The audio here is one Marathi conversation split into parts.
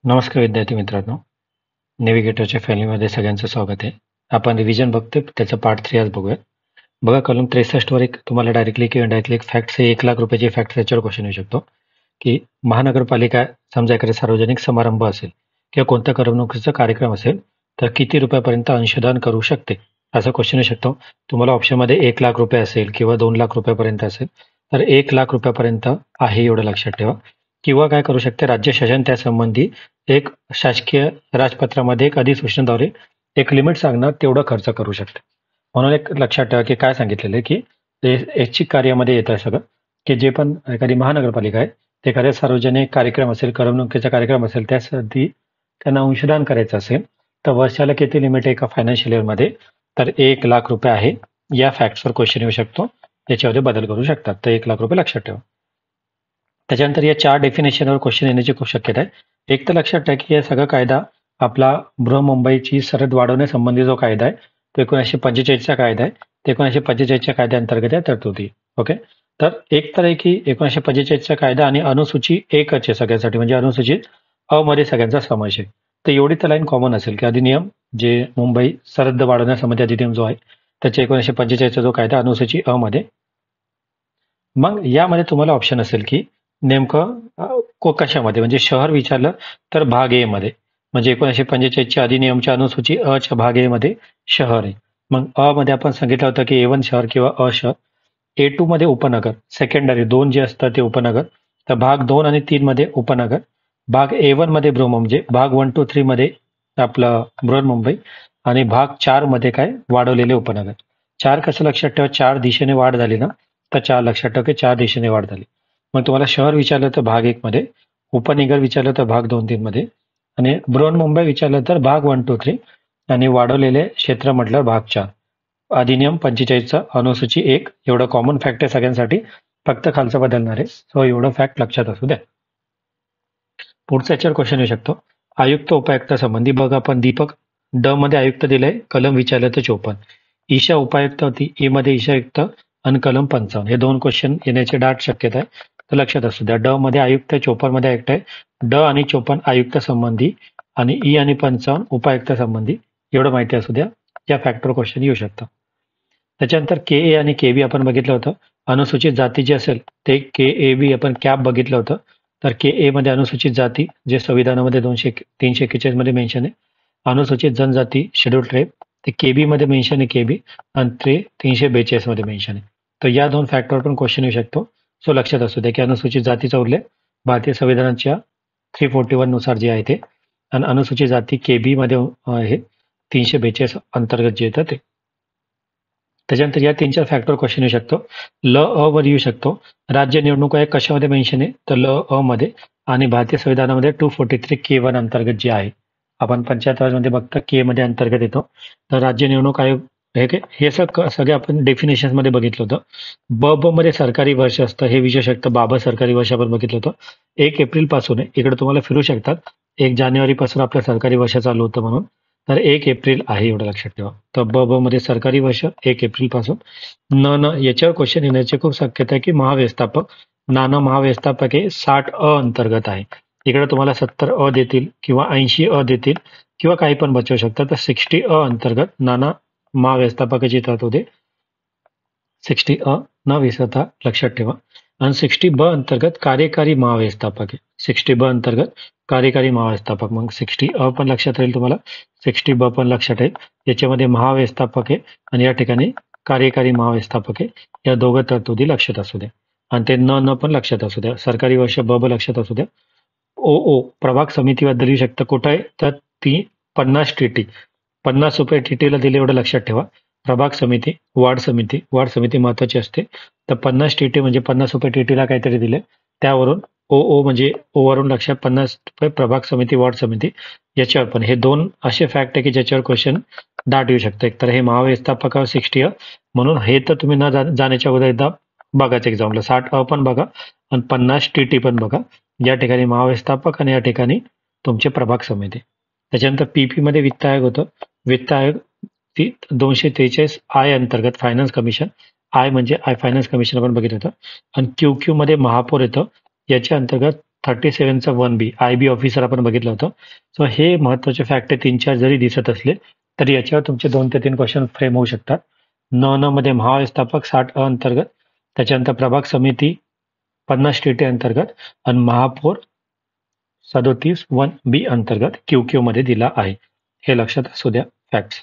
नमस्कार विद्यार्थी मित्रांनो, नेव्हिगेटरच्या फॅमिलीमध्ये सगळ्यांचं स्वागत आहे. आपण रिव्हिजन बघतोय, त्याचं पार्ट 3 आज बघूया. बघा कॉलम 63 वर एक तुम्हाला डायरेक्टली किंवा इनडायरेक्टली एक फॅक्ट्स हे 1 लाख रुपयाची फॅक्ट याच्यावर क्वेश्चन येऊ शकतो, की महानगरपालिका समजा एखादा सार्वजनिक समारंभ असेल किंवा कोणत्या करमणुकीचा कार्यक्रम असेल, तर किती रुपयापर्यंत अंशदान करू शकते? असा क्वेश्चन येऊ शकतो. तुम्हाला ऑप्शनमध्ये 1 लाख रुपये असेल किंवा 2 लाख रुपयापर्यंत असेल, तर 1 लाख रुपयापर्यंत आहे एवढं लक्षात ठेवा. किंवा काय करू शकते, राज्य शासन त्यासंबंधी एक शासकीय राजपत्रामध्ये एक अधिसूचनेद्वारे एक लिमिट सांगणार तेवढं खर्च करू शकते. म्हणून एक लक्षात ठेवा की काय सांगितलेलं आहे की ऐच्छिक कार्यामध्ये येत आहे सगळं, की जे पण एखादी महानगरपालिका आहे ते एखाद्या सार्वजनिक कार्यक्रम असेल, करमणुकीचा कार्यक्रम असेल, त्यासाठी त्यांना अंशदान करायचं असेल तर वर्षाला किती लिमिट आहे एका फायनान्शियल इयरमध्ये, तर 1 लाख रुपये आहे. या फॅक्ट्सवर क्वेश्चन येऊ शकतो, त्याच्यामध्ये बदल करू शकतात. तर 1 लाख रुपये लक्षात ठेवा. त्याच्यानंतर या 4 डेफिनेशनवर क्वेश्चन येण्याची खूप शक्यता आहे. एक तर लक्षात ठेवा की हा सगळा कायदा आपला बृहमुंबईची सरहद वाढवण्यासंबंधी जो कायदा आहे तो 1945चा कायदा आहे. 1945च्या कायद्याअंतर्गत या तरतुदी. ओके, तर एक तर आहे की 1945चा कायदा आणि अनुसूची एकच आहे सगळ्यांसाठी, म्हणजे अनुसूचित अ मध्ये सगळ्यांचा समावेश आहे. तर एवढी तर लाईन कॉमन असेल की अधिनियम जे मुंबई सरहद्द वाढवण्यासंबंधी अधिनियम जो आहे त्याच्या 1945चा जो कायदा अनुसूची अ मध्ये. मग यामध्ये तुम्हाला ऑप्शन असेल की नेमकं कशामध्ये, म्हणजे शहर विचारलं तर भाग ए मध्ये, म्हणजे 1945च्या अधिनियमच्या अनुसूची अ च्या भाग ए मध्ये शहर आहे. मग अ मध्ये आपण सांगितलं होतं की A1 शहर किंवा अ शहर. A2 मध्ये उपनगर, सेकंडरी 2 जे असतात ते उपनगर. तर भाग 2 आणि 3 मध्ये उपनगर. भाग A1 मध्ये म्हणजे भाग 1 to 3 मध्ये आपलं बृहन्मुंबई, आणि भाग 4 मध्ये काय वाढवलेले उपनगर. 4 कसं लक्षात ठेवा, 4 दिशेने वाढ झाली ना, तर 4 लक्षात ठेवा की 4 दिशेने वाढ झाली. मग तुम्हाला शहर विचारलं तर भाग 1 मध्ये, उपनगर विचारलं तर भाग 2-3 मध्ये, आणि बृहन्मुंबई विचारलं तर भाग 1 to 3, आणि वाढवलेले क्षेत्र म्हटलं भाग 4. अधिनियम 45चा अनुसूची 1 एवढं कॉमन फॅक्ट आहे सगळ्यांसाठी, फक्त खालचं बदलणार आहे. सो एवढं फॅक्ट लक्षात असू द्या. पुढचा याच्यावर क्वेश्चन येऊ शकतो, आयुक्त उपायुक्त संबंधी. बघा आपण दीपक ड मध्ये आयुक्त दिलंय, कलम विचारलं तर 54. ईशा उपायुक्त होती, ए मध्ये ईशा आयुक्त आणि कलम 55. हे 2 क्वेश्चन येण्याची दाट शक्यता आहे, तर लक्षात असू द्या. ड मध्ये आयुक्त, 54 मध्ये आयुक्त आहे. ड आणि 54 आयुक्त संबंधी आणि ई आणि 55 उपायुक्त संबंधी, एवढं माहिती असू द्या. या फॅक्टर क्वेश्चन येऊ शकतं. त्याच्यानंतर के ए आणि के बी आपण बघितलं होतं. अनुसूचित जाती जे असेल ते के ए बी आपण कॅप बघितलं होतं. तर के ए मध्ये अनुसूचित जाती जे संविधानामध्ये 341 मध्ये मेन्शन आहे. अनुसूचित जनजाती शेड्यूल ट्राईब ते के बी मध्ये मेन्शन आहे, के बी, आणि ते 342 मध्ये मेन्शन आहे. तर या 2 फॅक्टरवर पण क्वेश्चन येऊ शकतो. सो लक्षात असू द्या की अनुसूचित जातीचा उल्लेख भारतीय संविधानाच्या 341 नुसार जे आहे ते, आणि अनुसूचित जाती के बी मध्ये आहे 342 अंतर्गत जे येतं ते. त्याच्यानंतर या 3-4 फॅक्टर क्वेश्चन येऊ शकतो. ल अ वर येऊ शकतो. राज्य निवडणूक आयोग कशामध्ये मेन्शन आहे, तर ल अ मध्ये, आणि भारतीय संविधानामध्ये 243 K1 अंतर्गत जे आहे. आपण पंचायत राजमध्ये बघता के मध्ये अंतर्गत येतो. तर राज्य निवडणूक आयोग हे सगळे आपण डेफिनेशन मध्ये बघितलं होतं. ब मध्ये सरकारी वर्ष असतं, हे विशेष शकतं. बाबा सरकारी वर्ष आपण बघितलं होतं. 1 एप्रिल पासून आहे, इकडे तुम्हाला फिरू शकतात. 1 जानेवारी पासून आपलं सरकारी वर्ष चालू होतं म्हणून, तर 1 एप्रिल आहे एवढं लक्षात ठेवा. तर ब मध्ये सरकारी वर्ष 1 एप्रिल पासून. न याच्यावर क्वेश्चन येण्याची खूप शक्यता आहे की महाव्यवस्थापक, नाना महाव्यवस्थापक हे 60 अ अंतर्गत आहे. इकडे तुम्हाला 70 अ देतील किंवा 80 अ देतील किंवा काही पण बचवू शकतात. तर 60 अ अंतर्गत नाना महाव्यवस्थापकाची तरतुदी 60 अ न विसरता लक्षात ठेवा. आणि 60 ब अंतर्गत कार्यकारी महाव्यवस्थापक आहे. 60 ब अंतर्गत कार्यकारी महाव्यवस्थापक. मग 60 अ पण लक्षात राहील तुम्हाला, 60 ब पण लक्षात राहील. याच्यामध्ये महाव्यवस्थापक आहे आणि या ठिकाणी कार्यकारी महाव्यवस्थापक आहे. या दोघं तरतुदी लक्षात असू द्या. आणि ते न पण लक्षात असू द्या. सरकारी वर्ष ब लक्षात असू द्या. ओ प्रभाग समितीबद्दल येऊ शकतं. कुठं आहे, तर ती 50 टीटी, 50 रुपये टीटीला दिले एवढं लक्षात ठेवा. प्रभाग समिती, वार्ड समिती महत्वाची असते. तर 50 टीटी म्हणजे 50 रुपये टीटीला काहीतरी दिले, त्यावरून ओ म्हणजे ओ वरून लक्षात 50 रुपये प्रभाग समिती, वार्ड समिती. याच्यावर पण हे 2 असे फॅक्ट आहे की ज्याच्यावर क्वेश्चन दाट येऊ शकतं. एक तर हे महाव्यवस्थापकावर 60 अ, म्हणून हे तर तुम्ही न जाण्याच्या अगोदर एकदा बघाच एक्झामला. 60 अ पण बघा आणि 50 टीटी पण बघा. या ठिकाणी महाव्यवस्थापक आणि या ठिकाणी तुमचे प्रभाग समिती. त्याच्यानंतर पीपी मध्ये वित्त आयोग होतं. वित्त आयोग 243 आय अंतर्गत फायनान्स कमिशन. आय म्हणजे आय फायनान्स कमिशन आपण बघितलं होतं. आणि क्यू मध्ये महापौर येतं. याच्या अंतर्गत 37चा 1B IB ऑफिसर आपण बघितलं होतं. सो हे महत्वाचे फॅक्ट आहे 3-4 जरी दिसत असले तरी याच्यावर तुमचे 2 ते 3 क्वेश्चन फ्रेम होऊ शकतात. 9 मध्ये महाव्यवस्थापक 60 अंतर्गत, त्याच्यानंतर प्रभाग समिती 50 TT अंतर्गत आणि महापौर 37 1B अंतर्गत QQ मध्ये दिला आहे. हे लक्षात असू द्या फॅक्ट्स.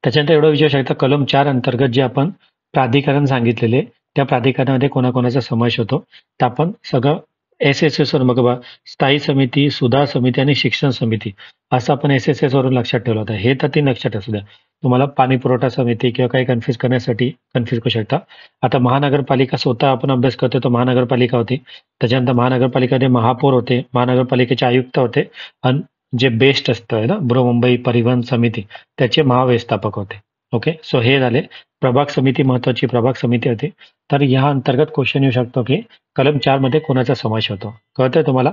त्याच्यानंतर एवढं विचारू शकता कलम 4 अंतर्गत जे आपण प्राधिकरण सांगितलेले त्या प्राधिकरणामध्ये कोणाकोणाचा समावेश होतो तर आपण सगळं SSS वरून बघा, स्थायी समिती, सुधार समिती आणि शिक्षण समिती असं आपण SSS वरून लक्षात ठेवलं होतं. हे तर 3 लक्षात असू द्या. तुम्हाला पाणी पुरवठा समिती किंवा काही कन्फ्युज करण्यासाठी कन्फ्युज करू शकता. आता महानगरपालिका स्वतः आपण अभ्यास करतो तो महानगरपालिका होती. त्याच्यानंतर महानगरपालिकेमध्ये महापौर होते, महानगरपालिकेचे आयुक्त होते आणि जे बेस्ट असतं ना बृहन्मुंबई परिवहन समिती त्याचे महाव्यवस्थापक होते. ओके, सो हे झाले. प्रभाग समिती महत्वाची प्रभाग समिती होती. तर या अंतर्गत क्वेश्चन येऊ शकतो की कलम 4 मध्ये कोणाचा समावेश होतो. कळतंय तुम्हाला?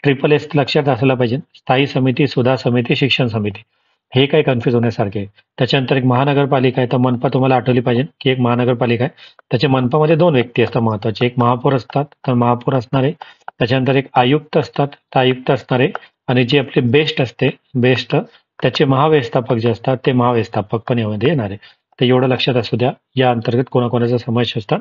SSS लक्षात असलं पाहिजे. स्थायी समिती, सुधार समिती, शिक्षण समिती हे काही कन्फ्युज होण्यासारखे आहे. त्याच्यानंतर एक महानगरपालिका आहे तर मनपा तुम्हाला आठवली पाहिजे की एक महानगरपालिका आहे. त्याच्या मनपामध्ये 2 व्यक्ती असतात महत्वाचे, एक महापौर असतात तर महापौर असणार आहे. त्याच्यानंतर एक आयुक्त असतात तर आयुक्त असणार आहे आणि जे आपले बेस्ट असते बेस्ट त्याचे महाव्यवस्थापक जे असतात ते महाव्यवस्थापक पण यामध्ये येणार आहे. तर एवढं लक्षात असू द्या या अंतर्गत कोणाकोणाचा समावेश असतात.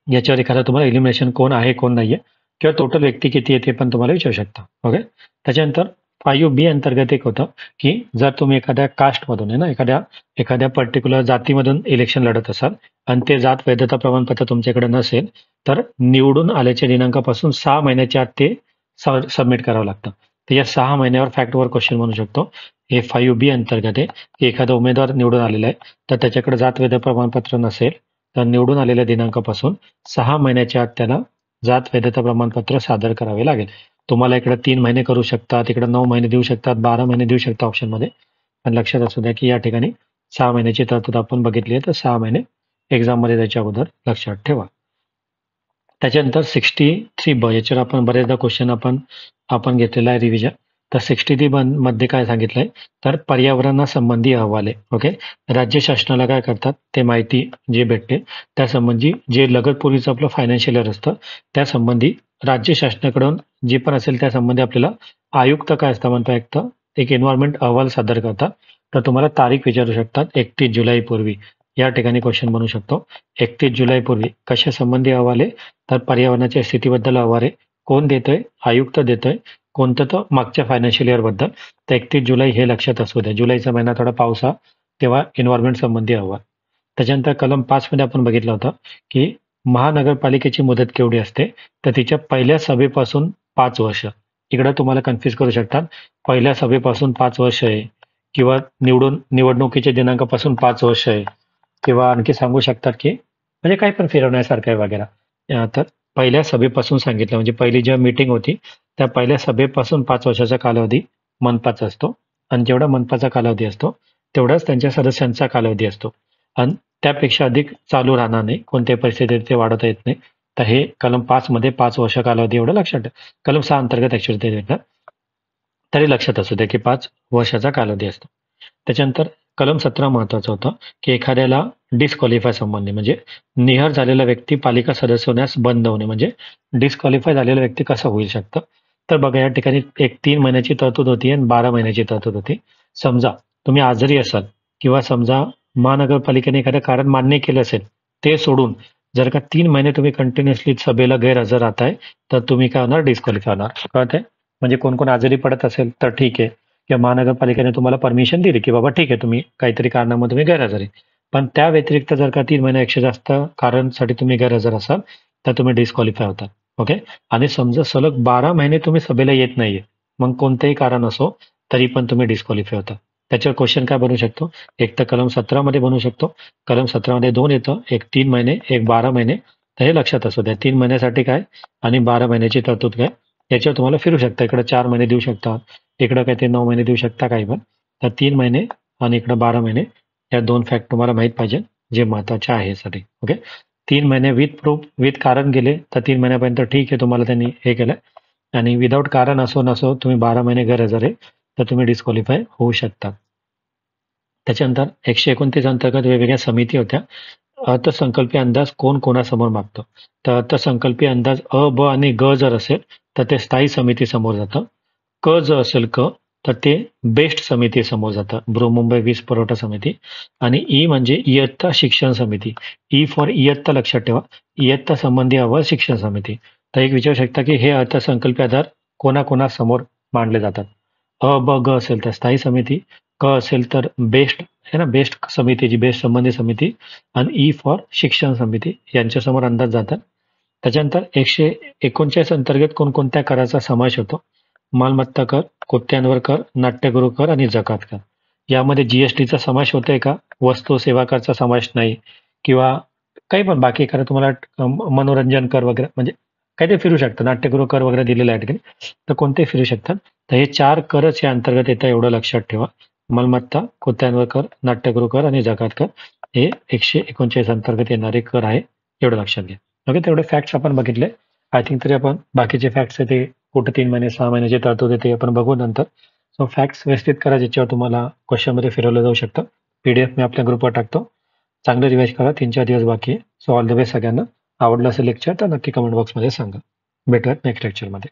याच्यावर एखादा तुम्हाला एलिमिनेशन कोण आहे कोण नाहीये किंवा टोटल व्यक्ती किती आहे ते पण तुम्हाला विचारू शकता. ओके, त्याच्यानंतर 5B अंतर्गत एक होतं की जर तुम्ही एखाद्या कास्टमधून आहे ना एखाद्या पर्टिक्युलर जातीमधून इलेक्शन लढत असाल आणि ते जात वैधता प्रमाणपत्र तुमच्याकडे नसेल तर निवडून आल्याच्या दिनांकापासून 6 महिन्याच्या आत ते सबमिट करावं लागतं. तर या 6 महिन्यावर फॅक्टवर क्वेश्चन म्हणू शकतो. हे 5B अंतर्गत आहे की एखादा उमेदवार निवडून आलेला आहे तर त्याच्याकडे जात वैध प्रमाणपत्र नसेल तर निवडून आलेल्या दिनांकापासून 6 महिन्याच्या आत त्याला जात वैधता प्रमाणपत्र सादर करावे लागेल. तुम्हाला इकडे 3 महिने करू शकतात, इकडे 9 महिने देऊ शकतात, 12 महिने देऊ शकता ऑप्शनमध्ये. पण लक्षात असू द्या की या ठिकाणी 6 महिन्याची तरतूद आपण बघितली आहे तर 6 महिने एक्झाममध्ये त्याच्या अगोदर लक्षात ठेवा. त्याच्यानंतर 63B याच्यावर आपण बरेचदा क्वेश्चन आपण घेतलेला आहे रिव्हिजन. तर 63B मध्ये काय सांगितलंय तर पर्यावरणासंबंधी अहवाल आहे. ओके, राज्य शासनाला काय करतात ते माहिती जे भेटते त्यासंबंधी जे लगतपूर्वीचं आपलं फायनान्शियल इयर असतं त्यासंबंधी राज्य शासनाकडून जे पण असेल त्यासंबंधी आपल्याला आयुक्त काय असतं म्हणतो एक एन्व्हायरमेंट अहवाल सादर करतात. तर तुम्हाला तारीख विचारू शकतात 31 जुलैपूर्वी. या ठिकाणी क्वेश्चन बनू शकतो 31 जुलैपूर्वी कशा संबंधी अहवाल आहे तर पर्यावरणाच्या स्थितीबद्दल अहवाल आहे. कोण देतोय? आयुक्त देतोय. कोणतं? तर मागच्या फायनान्शियल इयर बद्दल. तर 31 जुलै हे लक्षात असू द्या. जुलैचा महिना थोडा पावसा तेव्हा एन्व्हायरमेंट संबंधी अहवाल. त्याच्यानंतर कलम 5 मध्ये आपण बघितलं होतं की महानगरपालिकेची मुदत केवढी असते तर तिच्या पहिल्या सभेपासून 5 वर्ष. इकडं तुम्हाला कन्फ्युज करू शकतात. पहिल्या सभेपासून 5 वर्ष आहे किंवा निवडणुकीच्या दिनांकापासून 5 वर्ष आहे किंवा आणखी सांगू शकतात की म्हणजे काही पण फिरवण्यासारखं आहे वगैरे. तर पहिल्या सभेपासून सांगितलं म्हणजे पहिली जेव्हा मीटिंग होती त्या पहिल्या सभेपासून 5 वर्षाचा कालावधी मनपाचा असतो आणि जेवढा मनपाचा कालावधी असतो तेवढाच त्यांच्या सदस्यांचा कालावधी असतो आणि त्यापेक्षा अधिक चालू राहणार नाही. कोणत्याही परिस्थितीत ते वाढवता येत नाही. तर हे कलम 5 मध्ये 5 वर्ष कालावधी एवढं लक्षात ठेवा. कलम 6 अंतर्गत ऍक्च्युअली ते देतात तरी लक्षात असू द्या की 5 वर्षाचा कालावधी असतो. त्याच्यानंतर कलम 17 महत्वाचं होतं की एखाद्याला डिस्क्वालिफाय संबंधी म्हणजे निहर झालेला व्यक्ती पालिका सदस्य होण्यास बंद होणे म्हणजे डिस्क्वालिफाय झालेला व्यक्ती कसा होईल शकतं. तर बघा या ठिकाणी एक 3 महिन्याची तरतूद होती आणि 12 महिन्याची तरतूद होती. समजा तुम्ही आजारी असाल किंवा समजा महानगरपालिकेने एखादं कारण मान्य केलं असेल ते सोडून जर का 3 महिने तुम्ही कंटिन्युअसली सभेला गैरहजर राहताय तर तुम्ही काय होणार? डिस्क्वालिफाय होणार. कळतंय? म्हणजे कोण कोण आजारी पडत असेल तर ठीक आहे किंवा महानगरपालिकेने तुम्हाला परमिशन दिली की बाबा ठीक आहे तुम्ही काहीतरी कारणामुळे तुम्ही गैरहजर आहे. पण त्या व्यतिरिक्त जर का 3 महिन्यापेक्षा जास्त कारणसाठी तुम्ही गैरहजर असाल तर तुम्ही डिस्क्वालिफाय होतात. ओके, आणि समजा सलग 12 महिने तुम्ही सभेला येत नाहीये मग कोणतेही कारण असो तरी पण तुम्ही डिस्क्वालिफाय होता. त्याच्यावर क्वेश्चन काय बनू शकतो? एक तर कलम 17 मध्ये बनू शकतो. कलम 17 मध्ये 2 येतं, एक 3 महिने एक 12 महिने. तर हे लक्षात असू द्या 3 महिन्यासाठी काय आणि 12 महिन्याची तरतूद काय याच्यावर तुम्हाला फिरू शकता. इकडे 4 महिने देऊ शकता, इकडं काय ते 9 महिने देऊ शकता काही पण. तर 3 महिने आणि इकडं 12 महिने या 2 फॅक्ट तुम्हाला माहित पाहिजे जे महत्वाचे आहे यासाठी. ओके, 3 महिने विथ प्रूफ विथ कारण गेले तर 3 महिन्यापर्यंत ठीक आहे तुम्हाला त्यांनी हे केलं आणि विदाऊट कारण असो नसो तुम्ही 12 महिने गैरहजर आहे तर तुम्ही डिस्क्वालिफाय होऊ शकता. त्याच्यानंतर 129 अंतर्गत वेगवेगळ्या समिती होत्या. अर्थसंकल्पीय अंदाज कोण कोणासमोर मागतं. तर अर्थसंकल्पीय अंदाज अ, ब आणि ग जर असेल तर ते स्थायी समितीसमोर जातं. क जर असेल तर ते बेस्ट समितीसमोर जातं, बृहन्मुंबई वीज पुरवठा समिती. आणि ई म्हणजे इयत्ता शिक्षण समिती. ई फॉर इयत्ता लक्षात ठेवा. इयत्ता संबंधी अहवाल शिक्षण समिती. तर एक विचारू शकता की हे अर्थसंकल्पीय आधार कोणाकोणासमोर मांडले जातात. अ, ब, ग असेल तर स्थायी समिती, क असेल तर बेस्ट आहे ना, बेस्ट समिती, बेस्ट संबंधी समिती, आणि ई फॉर शिक्षण समिती यांच्यासमोर अंदाज जातात. त्याच्यानंतर 139 अंतर्गत कोणकोणत्या कराचा समावेश होतो? मालमत्ता कर, कोट्यांवर कर, नाट्यगृह कर आणि जकात कर. यामध्ये जीएसटीचा समावेश होतोय का? वस्तू सेवा करचा समावेश नाही, किंवा काही पण बाकी करा तुम्हाला मनोरंजन कर वगैरे, म्हणजे काही ते फिरू शकतं. नाट्यगृह कर वगैरे दिलेलं आहे ठिकाणी, तर कोणतेही फिरू शकतात. तर हे 4 करच या अंतर्गत येतं, एवढं लक्षात ठेवा. मालमत्ता, कोट्यांवर कर, नाट्यगृह कर आणि जकात कर हे 139 अंतर्गत येणारे कर आहे, एवढं लक्षात घ्या. ओके, तेवढे फॅक्ट्स आपण बघितले. आय थिंक तरी आपण बाकीचे फॅक्ट्स आहे ते कुठे 3 महिने 6 महिन्याचे तरतूद आहे ते आपण बघू नंतर. सो फॅक्ट्स व्यवस्थित करा, ज्याच्यावर तुम्हाला क्वेश्चनमध्ये फिरवलं जाऊ शकतं. PDF मी आपल्या ग्रुपवर टाकतो. चांगलं रिवाइज करा, 3-4 दिवस बाकी आहे. सो ऑल द बेस्ट सगळ्यांना. आवडलं असेल लेक्चर तर नक्की कमेंट बॉक्समध्ये सांगा. भेटूयात नेक्स्ट लेक्चरमध्ये.